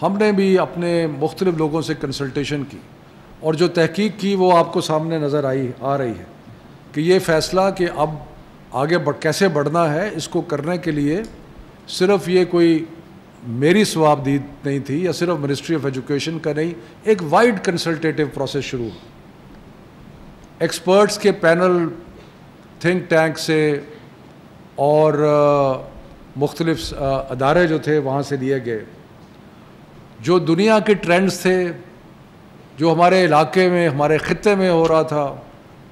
ہم نے بھی اپنے مختلف لوگوں سے کنسلٹیشن کی اور جو تحقیق کی وہ آپ کو سامنے نظر آ رہی ہے کہ یہ فیصلہ کہ اب آگے کیسے بڑھنا ہے، اس کو کرنے کے لیے صرف یہ کوئی میری ثوابدید نہیں تھی یا صرف منسٹری آف ایجوکیشن کا نہیں، ایک وائڈ کنسلٹیٹیو پروسیس شروع ہوا، ایکسپرٹس کے پینل تھنک ٹینک سے اور مختلف ادارے جو تھے وہاں سے لیے گئے، جو دنیا کے ٹرینڈز تھے، جو ہمارے علاقے میں ہمارے خطے میں ہو رہا تھا،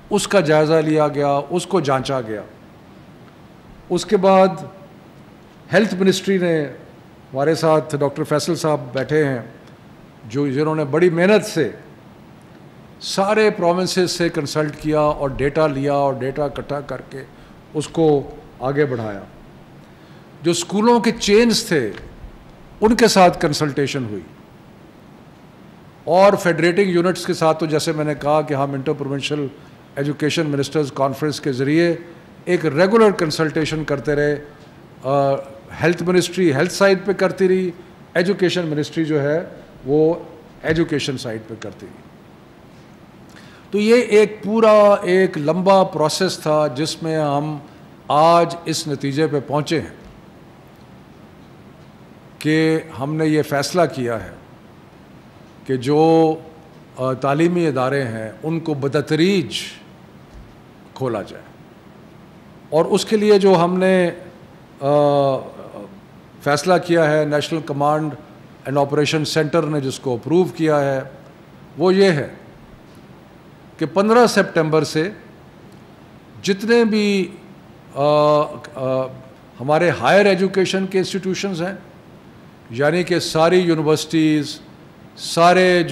اس کا جائزہ لیا گیا، اس کو جانچا گیا۔ اس کے بعد ہیلتھ منسٹری نے، ہمارے ساتھ ڈاکٹر فیصل صاحب بیٹھے ہیں جنہوں نے بڑی محنت سے سارے پروونسز سے کنسلٹ کیا اور ڈیٹا لیا اور ڈیٹا اکٹھا کر کے اس کو آگے بڑھایا۔ جو اسکولوں کے چینز تھے ان کے ساتھ کنسلٹیشن ہوئی، اور فیڈریٹنگ یونٹس کے ساتھ تو جیسے میں نے کہا کہ ہم inter provincial education ministers conference کے ذریعے ایک ریگولر کنسلٹیشن کرتے رہے۔ ہیلتھ منسٹری ہیلتھ سائڈ پہ کرتی رہی، ایجوکیشن منسٹری جو ہے وہ ایجوکیشن سائڈ پہ کرتی رہی۔ تو یہ ایک پورا ایک لمبا پروسیس تھا جس میں ہم آج اس نتیجے پہ پہنچے ہیں کہ ہم نے یہ فیصلہ کیا ہے کہ جو تعلیمی ادارے ہیں ان کو بتدریج کھولا جائے، اور اس کے لیے جو ہم نے فیصلہ کیا ہے، national command and operation centre نے جس کو اپروو کیا ہے، وہ یہ ہے کہ 15 سپٹمبر سے جتنے بھی ہمارے ہائر ایجوکیشن کے انسٹیٹیوشنز ہیں، یعنی کہ ساری یونیورسٹیز، سارے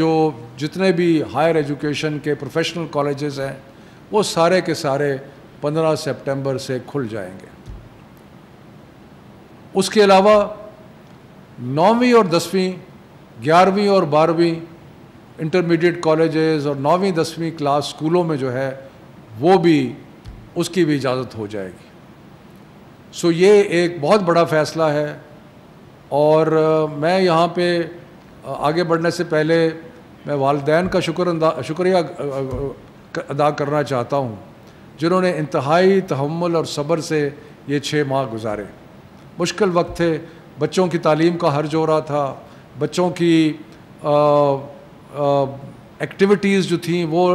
جتنے بھی ہائر ایجوکیشن کے پروفیشنل کالجز ہیں، وہ سارے کے سارے 15 سپٹمبر سے کھل جائیں گے۔ اس کے علاوہ 9ویں اور 10ویں، 11ویں اور 12ویں انٹرمیڈیٹ کالجز اور 9ویں 10ویں کلاس اسکولوں میں جو ہے وہ بھی اس کی بھی اجازت ہو جائے گی۔ سو یہ ایک بہت بڑا فیصلہ ہے، اور میں یہاں پہ آگے بڑھنے سے پہلے میں والدین کا شکریہ ادا کرنا چاہتا ہوں جنہوں نے انتہائی تحمل اور صبر سے یہ 6 ماہ گزارے۔ مشکل وقت تھے، بچوں کی تعلیم کا حرج ہو رہا تھا، بچوں کی ایکٹیویٹیز جو تھیں وہ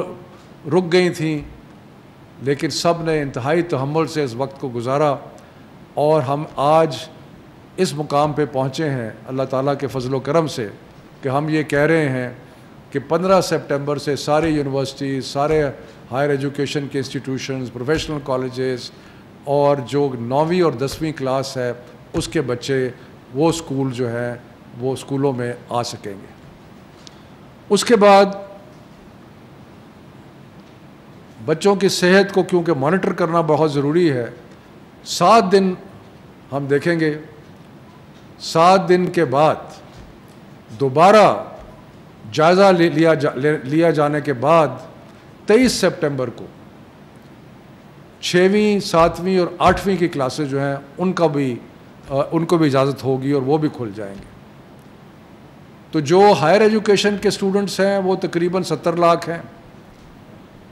رک گئی تھیں، لیکن سب نے انتہائی تحمل سے اس وقت کو گزارا، اور ہم آج اس مقام پہ پہنچے ہیں اللہ تعالیٰ کے فضل و کرم سے کہ ہم یہ کہہ رہے ہیں کہ 15 سپٹمبر سے ساری یونیورسٹیز، سارے ہائر ایجوکیشن کے انسٹیٹیوشنز، پروفیشنل کالجز اور جو 9ویں اور 10ویں کلاس ہے اس کے بچے وہ اسکول جو ہیں وہ اسکولوں میں آ سکیں گے۔ اس کے بعد بچوں کی صحت کو کیونکہ مانیٹر کرنا بہت ضروری ہے، 7 دن ہم دیکھیں گے، 7 دن کے بعد دوبارہ جائزہ لیا جانے کے بعد 23 سپٹمبر کو 6ویں، 7ویں اور 8ویں کی کلاسز جو ہیں ان کو بھی اجازت ہوگی اور وہ بھی کھل جائیں گے۔ تو جو ہائر ایجوکیشن کے اسٹوڈنٹس ہیں وہ تقریباً 70 لاکھ ہیں،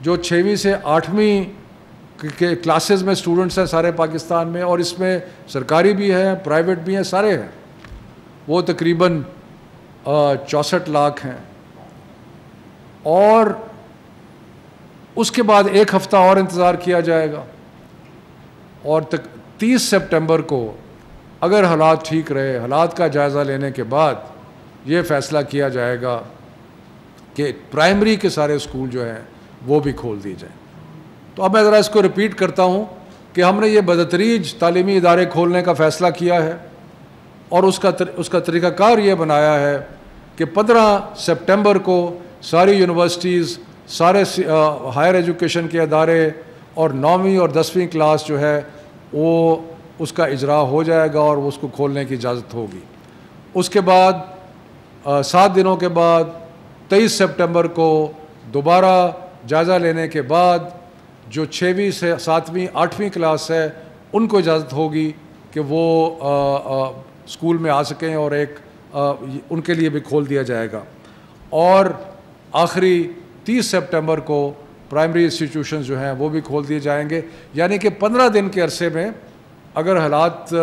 جو 6ویں سے 8ویں کے کلاسز میں اسٹوڈنٹس ہیں سارے پاکستان میں، اور اس میں سرکاری بھی ہیں، پرائیویٹ بھی ہیں، سارے ہیں، وہ تقریباً 64 لاکھ ہیں۔ اور اس کے بعد 1 ہفتہ اور انتظار کیا جائے گا، اور 30 سپٹمبر کو اگر حالات ٹھیک رہے، حالات کا جائزہ لینے کے بعد یہ فیصلہ کیا جائے گا کہ پرائمری کے سارے اسکول جو ہیں وہ بھی کھول دیے جائیں۔ تو اب میں ذرا اس کو ریپیٹ کرتا ہوں کہ ہم نے یہ بتدریج تعلیمی ادارے کھولنے کا فیصلہ کیا ہے، اور اس کا طریقہ کار یہ بنایا ہے کہ 15 سپٹمبر کو ساری یونیورسٹیز، سارے ہائر ایجوکیشن کے ادارے اور 9ویں اور 10ویں کلاس جو ہے وہ اس کا اجرا ہو جائے گا اور اس کو کھولنے کی اجازت ہوگی۔ اس کے بعد 7 دنوں کے بعد 23 سپٹمبر کو دوبارہ جائزہ لینے کے بعد جو 6ویں سے 7ویں 8ویں کلاس ہے ان کو اجازت ہوگی کہ وہ اسکول میں آ سکیں اور ایک ان کے لیے بھی کھول دیا جائے گا. اور آخری 30 سپٹمبر کو پرائمری انسٹیٹیوشنز جو ہیں وہ بھی کھول دیے جائیں گے. یعنی کہ 15 دن کے عرصے میں اگر حالات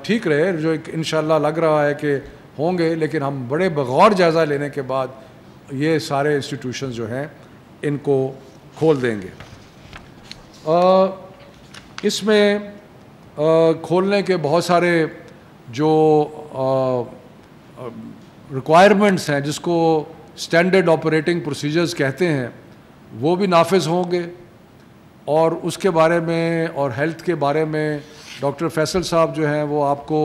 ٹھیک رہے، جو انشاءاللہ لگ رہا ہے کہ ہوں گے، لیکن ہم بڑے بغور جائزہ لینے کے بعد یہ سارے انسٹیٹیوشنز جو ہیں ان کو کھول دیں گے. اس میں کھولنے کے بہت سارے جو ریکوائرمنٹس ہیں، جس کو اسٹینڈرڈ آپریٹنگ پروسیجرز کہتے ہیں، وہ بھی نافذ ہوں گے. اور اس کے بارے میں اور ہیلتھ کے بارے میں ڈاکٹر فیصل صاحب جو ہیں وہ آپ کو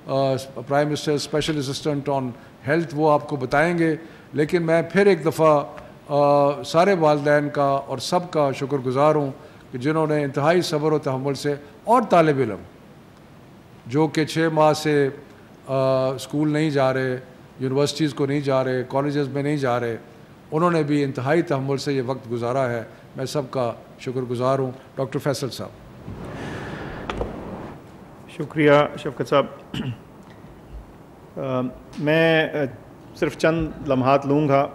prime minister special assistant on health وہ آپ کو بتائیں گے. لیکن میں پھر ایک دفعہ سارے والدین کا اور سب کا شکر گزار ہوں کہ جنہوں نے انتہائی صبر و تحمل سے، اور طالب علم جو کہ 6 ماہ سے اسکول نہیں جا رہے، یونیورسٹیز کو نہیں جا رہے، کالجز میں نہیں جا رہے، انہوں نے بھی انتہائی تحمل سے یہ وقت گزارا ہے. میں سب کا شکر گزار ہوں. ڈاکٹر فیصل صاحب. شکریہ شفقت صاحب. میں صرف چند لمحات لوں گا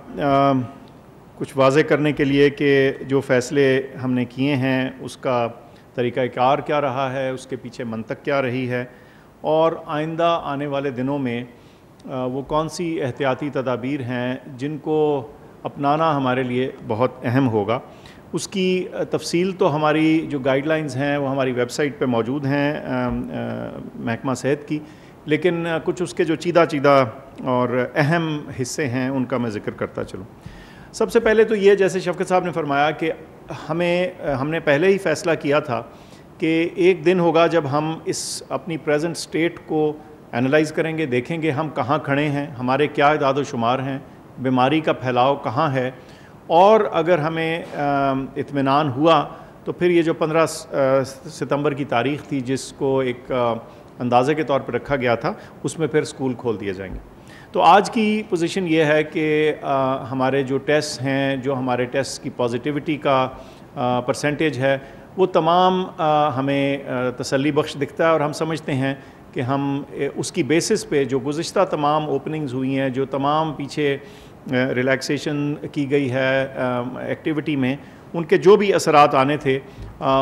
کچھ واضح کرنے کے لیے کہ جو فیصلے ہم نے کیے ہیں اس کا طریقہ کار کیا رہا ہے، اس کے پیچھے منطق کیا رہی ہے، اور آئندہ آنے والے دنوں میں وہ کون سی احتیاطی تدابیر ہیں جن کو اپنانا ہمارے لیے بہت اہم ہوگا. اس کی تفصیل تو ہماری جو گائیڈ لائنز ہیں وہ ہماری ویب سائٹ پہ موجود ہیں محکمہ صحت کی، لیکن کچھ اس کے جو چیدہ اور اہم حصے ہیں ان کا میں ذکر کرتا چلوں. سب سے پہلے تو یہ، جیسے شفقت صاحب نے فرمایا کہ ہم نے پہلے ہی فیصلہ کیا تھا کہ ایک دن ہوگا جب ہم اس اپنی پریزنٹ سٹیٹ کو انالائز کریں گے، دیکھیں گے ہم کہاں کھڑے ہیں، ہمارے کیا اعداد و شمار ہیں، بیماری کا پھیلاؤ کہاں ہے، اور اگر ہمیں اطمینان ہوا تو پھر یہ جو 15 ستمبر کی تاریخ تھی جس کو ایک اندازے کے طور پر رکھا گیا تھا، اس میں پھر اسکول کھول دیے جائیں گے. تو آج کی پوزیشن یہ ہے کہ ہمارے جو ٹیسٹ ہیں، جو ہمارے ٹیسٹ کی پازیٹیوٹی کا پرسنٹیج ہے، وہ تمام ہمیں تسلی بخش دکھتا ہے، اور ہم سمجھتے ہیں کہ ہم اس کی بیسس پہ جو گزشتہ تمام اوپننگز ہوئی ہیں، جو تمام پیچھے ریلیکسیشن کی گئی ہے ایکٹیویٹی میں، ان کے جو بھی اثرات آنے تھے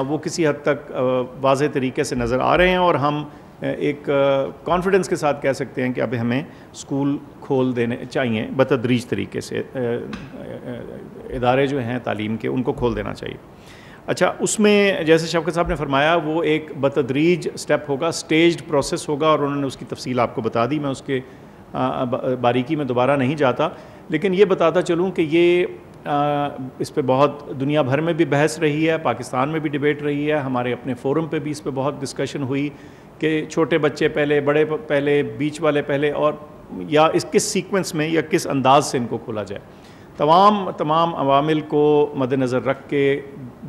وہ کسی حد تک واضح طریقے سے نظر آ رہے ہیں، اور ہم ایک کانفیڈنس کے ساتھ کہہ سکتے ہیں کہ اب ہمیں اسکول کھول دینے چاہیے بتدریج طریقے سے. ادارے جو ہیں تعلیم کے ان کو کھول دینا چاہیے. اچھا، اس میں جیسے شفقت صاحب نے فرمایا وہ ایک بتدریج سٹیپ ہوگا، سٹیجڈ پروسیس ہوگا، اور انہوں نے اس کی تفصیل آپ کو بتا دی. میں اس کے باریکی میں دوبارہ نہیں جاتا، لیکن یہ بتاتا چلوں کہ یہ اس پہ بہت دنیا بھر میں بھی بحث رہی ہے، پاکستان میں بھی ڈیبیٹ رہی ہے، ہمارے اپنے فورم پہ بھی اس پہ بہت ڈسکشن ہوئی کہ چھوٹے بچے پہلے، بڑے پہلے، بیچ والے پہلے، اور یا اس کس سیکوینس میں یا کس انداز سے ان کو کھولا جائے. تمام عوامل کو مد نظر رکھ کے،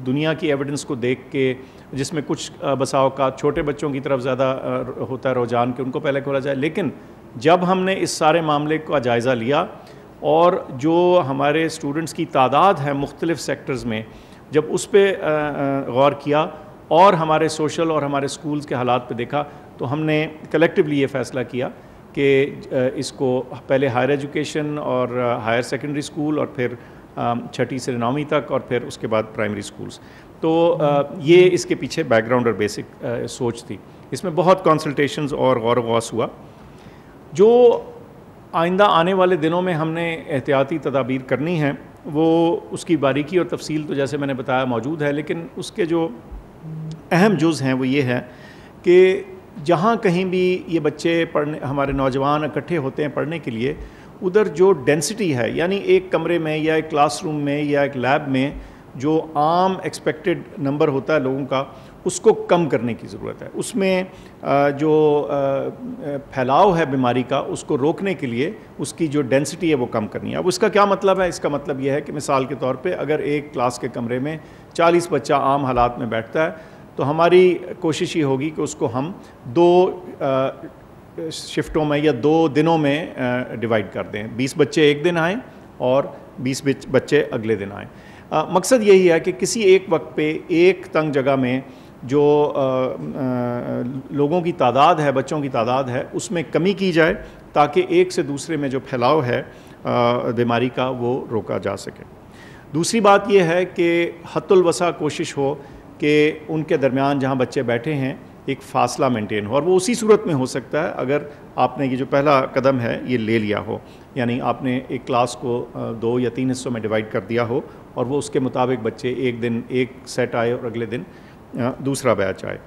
دنیا کی ایویڈنس کو دیکھ کے، جس میں کچھ بسا اوقات چھوٹے بچوں کی طرف زیادہ ہوتا ہے رجحان کہ ان کو پہلے کھولا جائے، لیکن جب ہم نے اس سارے معاملے کا جائزہ لیا اور جو ہمارے اسٹوڈنٹس کی تعداد ہے مختلف سیکٹرز میں، جب اس پہ غور کیا اور ہمارے سوشل اور ہمارے سکولز کے حالات پہ دیکھا، تو ہم نے کلیکٹیولی یہ فیصلہ کیا کہ اس کو پہلے ہائر ایجوکیشن اور ہائر سیکنڈری اسکول، اور پھر 6 سے 9 تک، اور پھر اس کے بعد پرائمری اسکولز. تو یہ اس کے پیچھے بیک گراؤنڈ اور بیسک سوچ تھی. اس میں بہت کنسلٹیشنز اور غور و غوص ہوا. جو آئندہ آنے والے دنوں میں ہم نے احتیاطی تدابیر کرنی ہیں، وہ اس کی باریکی اور تفصیل تو جیسے میں نے بتایا موجود ہے، لیکن اس کے جو اہم جز ہیں وہ یہ ہے کہ جہاں کہیں بھی یہ بچے پڑھنے، ہمارے نوجوان اکٹھے ہوتے ہیں پڑھنے کے لیے، ادھر جو ڈینسٹی ہے، یعنی ایک کمرے میں یا ایک کلاس روم میں یا ایک لیب میں جو عام ایکسپیکٹڈ نمبر ہوتا ہے لوگوں کا، اس کو کم کرنے کی ضرورت ہے. اس میں جو پھیلاؤ ہے بیماری کا، اس کو روکنے کے لیے اس کی جو ڈینسٹی ہے وہ کم کرنی ہے. اب اس کا کیا مطلب ہے؟ اس کا مطلب یہ ہے کہ مثال کے طور پہ اگر ایک کلاس کے کمرے میں 40 بچہ عام حالات میں بیٹھتا ہے، تو ہماری کوشش یہ ہوگی کہ اس کو ہم 2 شفٹوں میں یا 2 دنوں میں ڈیوائیڈ کر دیں. 20 بچے ایک دن آئیں اور 20 بچے اگلے دن آئیں. مقصد یہی ہے کہ کسی ایک وقت پہ ایک تنگ جگہ میں جو لوگوں کی تعداد ہے، بچوں کی تعداد ہے، اس میں کمی کی جائے، تاکہ ایک سے دوسرے میں جو پھیلاؤ ہے بیماری کا وہ روکا جا سکے۔ دوسری بات یہ ہے کہ حد الوسع کوشش ہو کہ ان کے درمیان جہاں بچے بیٹھے ہیں ایک فاصلہ مینٹین ہو، اور وہ اسی صورت میں ہو سکتا ہے اگر آپ نے یہ جو پہلا قدم ہے یہ لے لیا ہو، یعنی آپ نے ایک کلاس کو 2 یا 3 حصوں میں ڈیوائڈ کر دیا ہو اور وہ اس کے مطابق بچے ایک دن ایک سیٹ آئے اور اگلے دن دوسرا بیچ آئے۔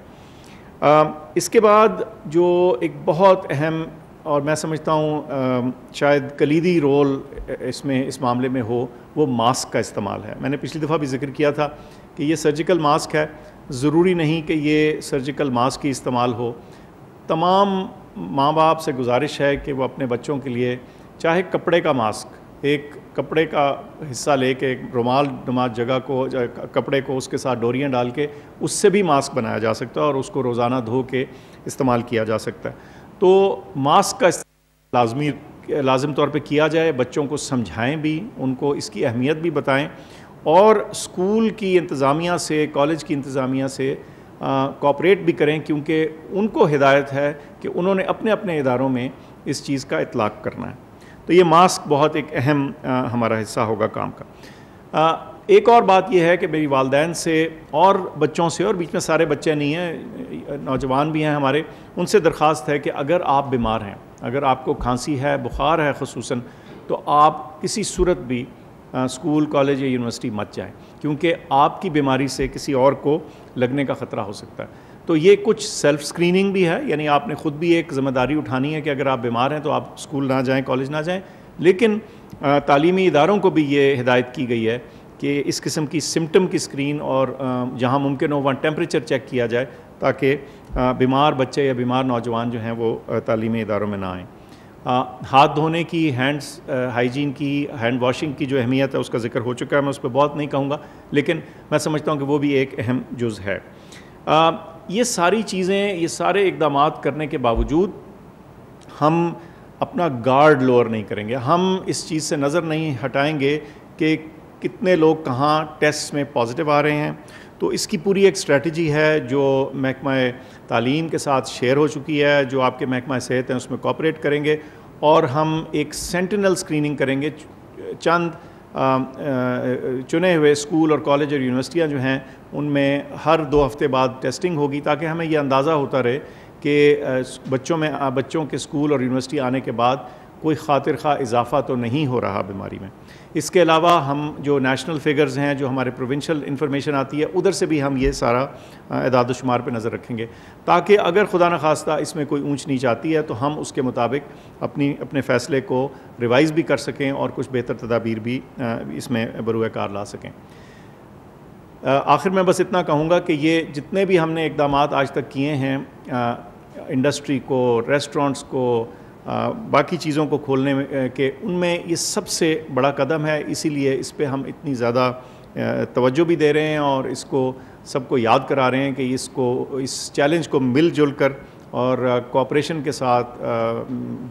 اس کے بعد جو ایک بہت اہم اور میں سمجھتا ہوں شاید کلیدی رول اس معاملے میں ہو، وہ ماسک کا استعمال ہے۔ میں نے پچھلی دفعہ بھی ذکر کیا تھا کہ یہ سرجیکل ماسک ہے، ضروری نہیں کہ یہ سرجیکل ماسک ہی استعمال ہو۔ تمام ماں باپ سے گزارش ہے کہ وہ اپنے بچوں کے لیے چاہے کپڑے کا ماسک، ایک کپڑے کا حصہ لے کے ایک رومال نما جگہ کو کپڑے کو اس کے ساتھ ڈوریاں ڈال کے اس سے بھی ماسک بنایا جا سکتا ہے اور اس کو روزانہ دھو کے استعمال کیا جا سکتا ہے۔ تو ماسک کا استعمال لازم طور پہ کیا جائے، بچوں کو سمجھائیں بھی، ان کو اس کی اہمیت بھی بتائیں، اور اسکول کی انتظامیہ سے، کالج کی انتظامیہ سے کوآپریٹ بھی کریں، کیونکہ ان کو ہدایت ہے کہ انہوں نے اپنے اپنے اداروں میں اس چیز کا اطلاق کرنا ہے۔ تو یہ ماسک بہت ایک اہم ہمارا حصہ ہوگا کام کا۔ ایک اور بات یہ ہے کہ میری والدین سے اور بچوں سے، اور بیچ میں سارے بچے نہیں ہیں، نوجوان بھی ہیں ہمارے، ان سے درخواست ہے کہ اگر آپ بیمار ہیں، اگر آپ کو کھانسی ہے، بخار ہے خصوصاً، تو آپ کسی صورت بھی اسکول، کالج یا یونیورسٹی مت جائیں، کیونکہ آپ کی بیماری سے کسی اور کو لگنے کا خطرہ ہو سکتا ہے۔ تو یہ کچھ سیلف سکریننگ بھی ہے، یعنی آپ نے خود بھی ایک ذمہ داری اٹھانی ہے کہ اگر آپ بیمار ہیں تو آپ اسکول نہ جائیں، کالج نہ جائیں، لیکن تعلیمی اداروں کو بھی یہ ہدایت کی گئی ہے کہ اس قسم کی سمٹم کی سکرین اور جہاں ممکن ہو وہاں ٹیمپریچر چیک کیا جائے تاکہ بیمار بچے یا بیمار نوجوان جو ہیں وہ تعلیمی اداروں میں نہ آئیں۔ ہاتھ دھونے کی، ہینڈس ہائیجین کی، ہینڈ واشنگ کی جو اہمیت ہے اس کا ذکر ہو چکا ہے، میں اس پہ بہت نہیں کہوں گا، لیکن میں سمجھتا ہوں کہ وہ بھی ایک اہم جز ہے۔ یہ ساری چیزیں، یہ سارے اقدامات کرنے کے باوجود ہم اپنا گارڈ لوور نہیں کریں گے، ہم اس چیز سے نظر نہیں ہٹائیں گے کہ کتنے لوگ کہاں ٹیسٹ میں پازیٹیو آ رہے ہیں۔ تو اس کی پوری ایک اسٹریٹجی ہے جو محکمہ تعلیم کے ساتھ شیئر ہو چکی ہے، جو آپ کے محکمہ صحت ہیں اس میں کوآپریٹ کریں گے، اور ہم ایک سینٹینل اسکریننگ کریں گے۔ چند چنے ہوئے اسکول اور کالج اور یونیورسٹیاں جو ہیں ان میں ہر 2 ہفتے بعد ٹیسٹنگ ہوگی، تاکہ ہمیں یہ اندازہ ہوتا رہے کہ بچوں کے اسکول اور یونیورسٹی آنے کے بعد کوئی خاطر خواہ اضافہ تو نہیں ہو رہا بیماری میں۔ اس کے علاوہ ہم جو نیشنل فگرز ہیں، جو ہمارے پروونشل انفارمیشن آتی ہے، ادھر سے بھی ہم یہ سارا اعداد و شمار پہ نظر رکھیں گے، تاکہ اگر خدا نخواستہ اس میں کوئی اونچ نیچ آتی ہے تو ہم اس کے مطابق اپنے فیصلے کو ریوائز بھی کر سکیں اور کچھ بہتر تدابیر بھی اس میں بروئے کار لا سکیں۔ آخر میں بس اتنا کہوں گا کہ یہ جتنے بھی ہم نے اقدامات آج تک کیے ہیں، انڈسٹری کو، ریسٹورنٹس کو، باقی چیزوں کو کھولنے میں، کہ ان میں یہ سب سے بڑا قدم ہے، اسی لیے اس پہ ہم اتنی زیادہ توجہ بھی دے رہے ہیں اور اس کو سب کو یاد کرا رہے ہیں کہ اس چیلنج کو مل جل کر اور کوآپریشن کے ساتھ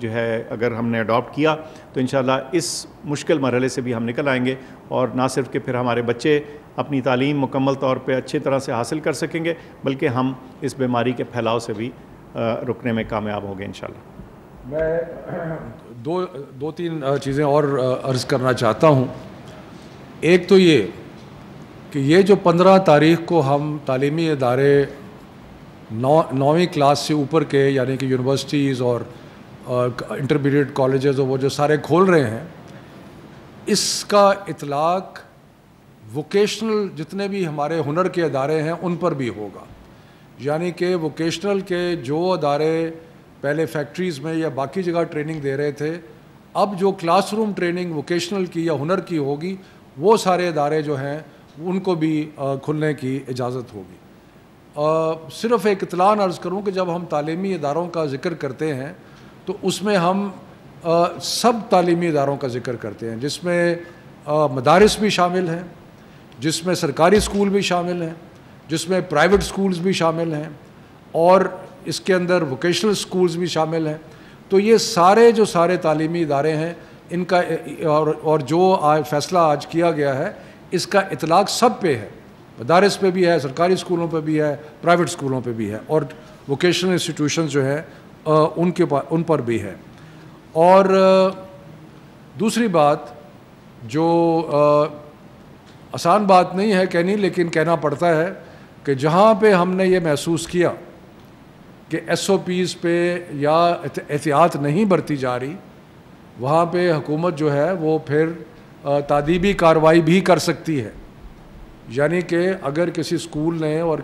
جو ہے اگر ہم نے اڈاپٹ کیا تو انشاءاللہ اس مشکل مرحلے سے بھی ہم نکل آئیں گے، اور نہ صرف کہ پھر ہمارے بچے اپنی تعلیم مکمل طور پہ اچھی طرح سے حاصل کر سکیں گے، بلکہ ہم اس بیماری کے پھیلاؤ سے بھی رکنے میں کامیاب ہوں گے انشاءاللہ۔ میں دو تین چیزیں اور عرض کرنا چاہتا ہوں۔ ایک تو یہ کہ یہ جو 15 تاریخ کو ہم تعلیمی ادارے 9ویں کلاس سے اوپر کے، یعنی کہ یونیورسٹیز اور انٹرمیڈیٹ کالجز اور وہ جو سارے کھول رہے ہیں، اس کا اطلاق ووکیشنل جتنے بھی ہمارے ہنر کے ادارے ہیں ان پر بھی ہوگا، یعنی کہ ووکیشنل کے جو ادارے پہلے فیکٹریز میں یا باقی جگہ ٹریننگ دے رہے تھے، اب جو کلاس روم ٹریننگ ووکیشنل کی یا ہنر کی ہوگی، وہ سارے ادارے جو ہیں ان کو بھی کھلنے کی اجازت ہوگی۔ صرف ایک اطلاع عرض کروں کہ جب ہم تعلیمی اداروں کا ذکر کرتے ہیں تو اس میں ہم سب تعلیمی اداروں کا ذکر کرتے ہیں، جس میں مدارس بھی شامل ہیں، جس میں سرکاری اسکول بھی شامل ہیں، جس میں پرائیویٹ اسکولز بھی شامل ہیں، اور اس کے اندر ووکیشنل اسکولز بھی شامل ہیں۔ تو یہ سارے تعلیمی ادارے ہیں، ان کا اور جو فیصلہ آج کیا گیا ہے اس کا اطلاق سب پہ ہے، مدارس پہ بھی ہے، سرکاری اسکولوں پہ بھی ہے، پرائیویٹ اسکولوں پہ بھی ہے، اور ووکیشنل انسٹیٹیوشنز جو ہیں ان پر بھی ہے۔ اور دوسری بات جو آسان بات نہیں ہے کہنی لیکن کہنا پڑتا ہے کہ جہاں پہ ہم نے یہ محسوس کیا کہ ایس او پیز پہ یا احتیاط نہیں برتی جا رہی وہاں پہ حکومت جو ہے وہ پھر تادیبی کارروائی بھی کر سکتی ہے. یعنی کہ اگر کسی اسکول نے اور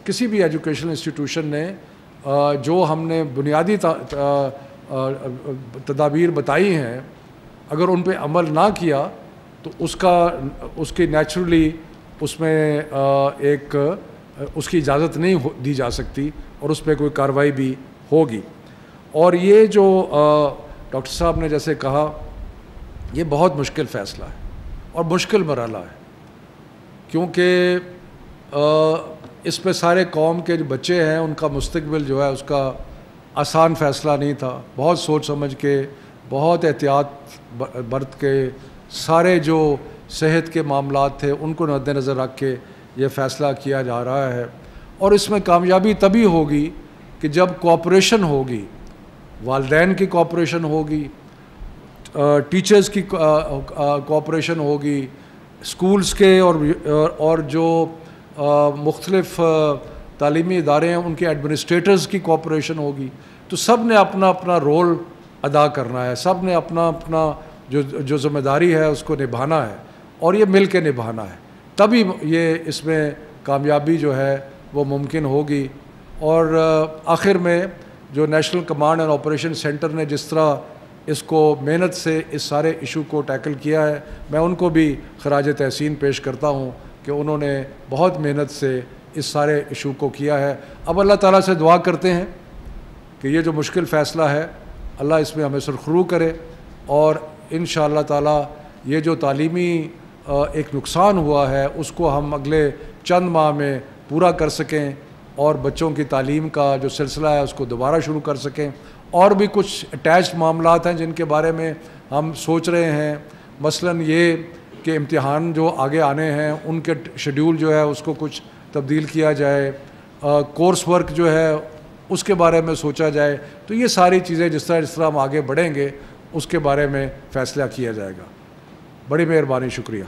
کسی بھی ایجوکیشنل انسٹیٹیوشن نے جو ہم نے بنیادی تدابیر بتائی ہیں اگر ان پہ عمل نہ کیا تو اس کی نیچرلی اس میں اس کی اجازت نہیں دی جا سکتی اور اس پہ کوئی کارروائی بھی ہوگی. اور یہ جو ڈاکٹر صاحب نے جیسے کہا یہ بہت مشکل فیصلہ ہے اور مشکل مرحلہ ہے کیونکہ اس پہ سارے قوم کے جو بچے ہیں ان کا مستقبل جو ہے اس کا آسان فیصلہ نہیں تھا. بہت سوچ سمجھ کے بہت احتیاط برت کے سارے جو صحت کے معاملات تھے ان کو مد نظر رکھ کے یہ فیصلہ کیا جا رہا ہے. اور اس میں کامیابی تبھی ہوگی کہ جب کوآپریشن ہوگی, والدین کی کوآپریشن ہوگی, ٹیچرز کی کوآپریشن ہوگی, اسکولز کے اور جو مختلف تعلیمی ادارے ہیں ان کے ایڈمنسٹریٹرز کی کوآپریشن ہوگی. تو سب نے اپنا اپنا رول ادا کرنا ہے, سب نے اپنا اپنا جو ذمہ داری ہے اس کو نبھانا ہے اور یہ مل کے نبھانا ہے. تبھی یہ اس میں کامیابی جو ہے وہ ممکن ہوگی. اور آخر میں جو national command and operation centre نے جس طرح اس کو محنت سے اس سارے ایشو کو ٹیکل کیا ہے میں ان کو بھی خراج تحسین پیش کرتا ہوں کہ انہوں نے بہت محنت سے اس سارے ایشو کو کیا ہے. اب اللہ تعالیٰ سے دعا کرتے ہیں کہ یہ جو مشکل فیصلہ ہے اللہ اس میں ہمیں سرخرو کرے اور انشاءاللہ تعالیٰ یہ جو تعلیمی ایک نقصان ہوا ہے اس کو ہم اگلے چند ماہ میں پورا کر سکیں اور بچوں کی تعلیم کا جو سلسلہ ہے اس کو دوبارہ شروع کر سکیں. اور بھی کچھ اٹیچڈ معاملات ہیں جن کے بارے میں ہم سوچ رہے ہیں, مثلاً یہ کہ امتحان جو آگے آنے ہیں ان کے شیڈیول جو ہے اس کو کچھ تبدیل کیا جائے, کورس ورک جو ہے اس کے بارے میں سوچا جائے. تو یہ ساری چیزیں جس طرح ہم آگے بڑھیں گے اس کے بارے میں فیصلہ کیا جائے گا. بڑی مہربانی, شکریہ.